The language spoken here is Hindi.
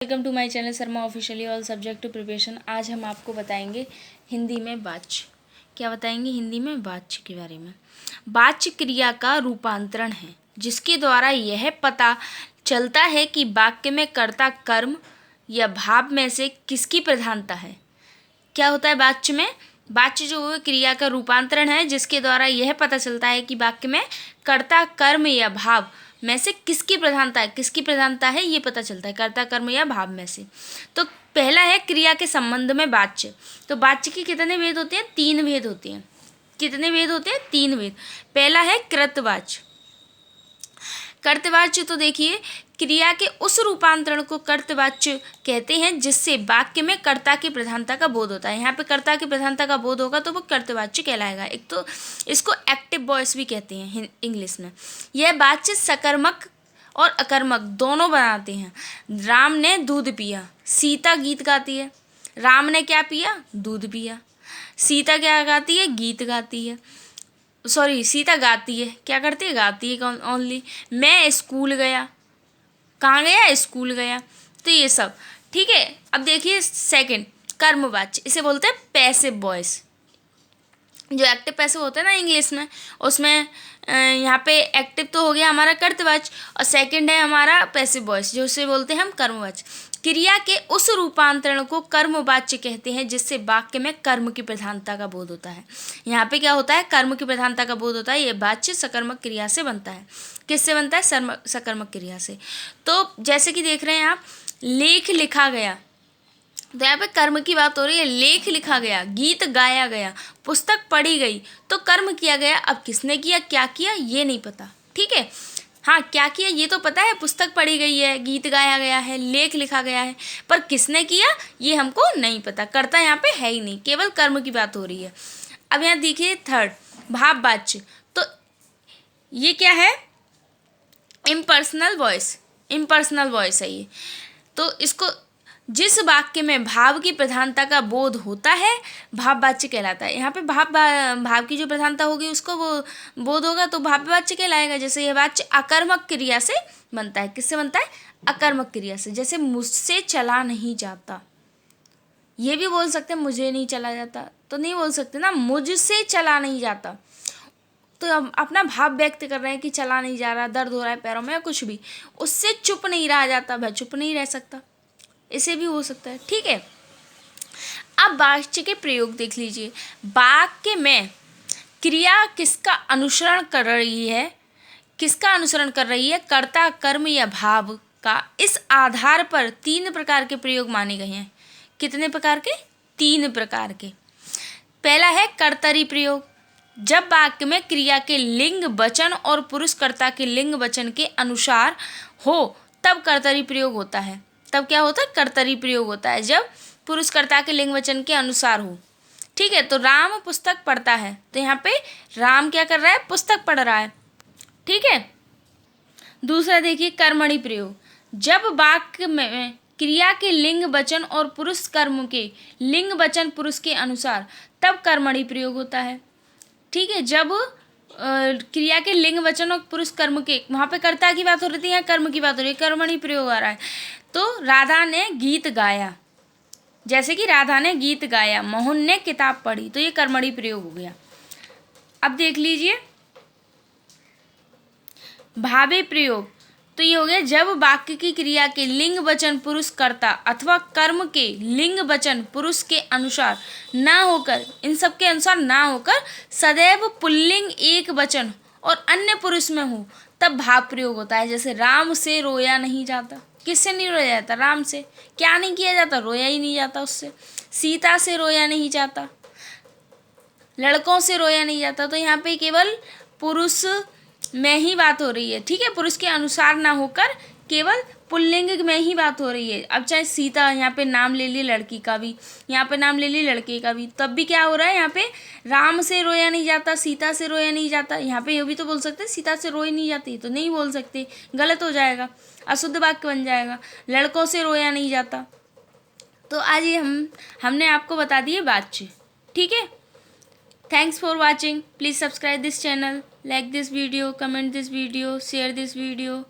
Welcome to my channel Sharma officially all subject to preparation. आज हम आपको बताएंगे हिंदी में वाच्य। क्या बताएंगे? हिंदी में वाच्य के बारे में। वाच्य क्रिया का रूपांतरण है जिसके द्वारा यह पता चलता है कि वाक्य में कर्ता कर्म या भाव में से किसकी प्रधानता है। क्या होता है वाच्य में? वाच्य जो है क्रिया का रूपांतरण है जिसके द्वारा यह पता चलता है कि वाक्य में कर्ता कर्म या भाव में से किसकी प्रधानता है ये पता चलता है, कर्ता कर्म या भाव में से। तो पहला है क्रिया के संबंध में वाच्य। तो वाच्य के कितने भेद होते हैं? 3 भेद होते हैं। कितने भेद होते हैं? 3 भेद। पहला है कृतवाच्य। कर्तवाच्य तो देखिए, क्रिया के उस रूपांतरण को कर्तवाच्य कहते हैं जिससे वाक्य में कर्ता की प्रधानता का बोध होता है। यहाँ पे कर्ता की प्रधानता का बोध होगा तो वो कर्तवाच्य कहलाएगा। एक तो इसको एक्टिव वॉइस भी कहते हैं इंग्लिश में। यह वाच्य सकर्मक और अकर्मक दोनों बनाते हैं। राम ने दूध पिया, सीता गीत गाती है। राम ने क्या पिया? दूध पिया। सीता क्या गाती है? गीत गाती है। सीता गाती है। क्या करती है? गाती है ओनली। मैं स्कूल गया। कहाँ गया? स्कूल गया। तो ये सब ठीक है। अब देखिए सेकंड कर्मवाच्य, इसे बोलते हैं पैसिव वॉइस। जो एक्टिव पैसिव होता है ना इंग्लिश में, उसमें यहाँ पे एक्टिव तो हो गया हमारा कर्तवाच्य और सेकंड है हमारा पैसिव वॉइस, जो उसे बोलते हैं हम कर्मवाच्य। क्रिया के उस रूपांतरण को कर्मवाच्य कहते हैं जिससे वाक्य में कर्म की प्रधानता का बोध होता है। यहाँ पे क्या होता है? कर्म की प्रधानता का बोध होता है। ये वाच्य सकर्मक क्रिया से बनता है। किससे बनता है? सकर्मक क्रिया से। तो जैसे कि देख रहे हैं आप, लेख लिखा गया, तो यहाँ पे कर्म की बात हो रही है। लेख लिखा गया, गीत गाया गया, पुस्तक पढ़ी गई, तो कर्म किया गया। अब किसने किया, क्या किया, ये नहीं पता। ठीक है, हाँ क्या किया ये तो पता है, पुस्तक पढ़ी गई है, गीत गाया गया है, लेख लिखा गया है, पर किसने किया ये हमको नहीं पता। कर्ता यहाँ पे है ही नहीं, केवल कर्म की बात हो रही है। अब यहाँ देखिए थर्ड भाववाच्य। तो ये क्या है? इम्पर्सनल वॉइस है ये। तो इसको जिस वाक्य में भाव की प्रधानता का बोध होता है भाववाच्य कहलाता है। यहाँ पे भाव की जो प्रधानता होगी उसको वो बोध होगा तो भाववाच्य कहलाएगा। जैसे यह वाच्य अकर्मक क्रिया से बनता है। किससे बनता है? अकर्मक क्रिया से। जैसे मुझसे चला नहीं जाता, ये भी बोल सकते हैं मुझे नहीं चला जाता, तो नहीं बोल सकते ना, मुझसे चला नहीं जाता। तो हम अपना भाव व्यक्त कर रहे हैं कि चला नहीं जा रहा, दर्द हो रहा है पैरों में या कुछ भी, उससे चुप नहीं रहा जाता, वह चुप नहीं रह सकता, इसे भी हो सकता है। ठीक है, अब वाच्य के प्रयोग देख लीजिए। वाक्य में क्रिया किसका अनुसरण कर रही है? कर्ता कर्म या भाव का। इस आधार पर 3 प्रकार के प्रयोग माने गए हैं। कितने प्रकार के? 3 प्रकार के। पहला है कर्तरी प्रयोग। जब वाक्य में क्रिया के लिंग वचन और पुरुष कर्ता के लिंग वचन के अनुसार हो तब कर्तरी प्रयोग होता है। तब क्या होता है? कर्तरी प्रयोग होता है जब पुरुष कर्ता के लिंग वचन के अनुसार हो। ठीक है, तो राम पुस्तक पढ़ता है, तो यहाँ पे राम क्या कर रहा है? पुस्तक पढ़ रहा है। ठीक है, दूसरा देखिए कर्मणि प्रयोग। जब वाक्य में क्रिया के लिंग वचन और पुरुष कर्म के लिंग वचन पुरुष के अनुसार तब कर्मणि प्रयोग होता है। ठीक है, जब क्रिया के लिंग वचन और पुरुष कर्म के, वहाँ पे कर्ता की बात हो रही थी, यहाँ कर्म की बात हो रही है, कर्मणि प्रयोग आ रहा है। तो राधा ने गीत गाया, जैसे कि राधा ने गीत गाया, मोहन ने किताब पढ़ी, तो ये कर्मणि प्रयोग हो गया। अब देख लीजिए भावे प्रयोग। तो ये हो गया जब वाक्य की क्रिया के लिंग वचन पुरुष कर्ता अथवा कर्म के लिंग वचन पुरुष के अनुसार ना होकर, इन सब के अनुसार ना होकर सदैव पुल्लिंग एक वचन और अन्य पुरुष में हो तब भाव प्रयोग होता है। जैसे राम से रोया नहीं जाता। किससे नहीं रोया जाता? राम से। क्या नहीं किया जाता? रोया ही नहीं जाता उससे। सीता से रोया नहीं जाता, लड़कों से रोया नहीं जाता। तो यहाँ पे केवल पुरुष में ही बात हो रही है। ठीक है, पुरुष के अनुसार ना होकर केवल पुल्लिंग में ही बात हो रही है। अब चाहे सीता, यहाँ पे नाम ले ली लड़की का भी, यहाँ पे नाम ले ली लड़के का भी, तब भी क्या हो रहा है? यहाँ पे राम से रोया नहीं जाता, सीता से रोया नहीं जाता। यहाँ पे ये भी तो बोल सकते सीता से रोई नहीं जाती, तो नहीं बोल सकते, गलत हो जाएगा, अशुद्ध वाक्य बन जाएगा। लड़कों से रोया नहीं जाता। तो आज ये हमने आपको बता दिए वाच्य। ठीक है, thanks for watching. Please subscribe this channel, like this video, comment this video, share this video.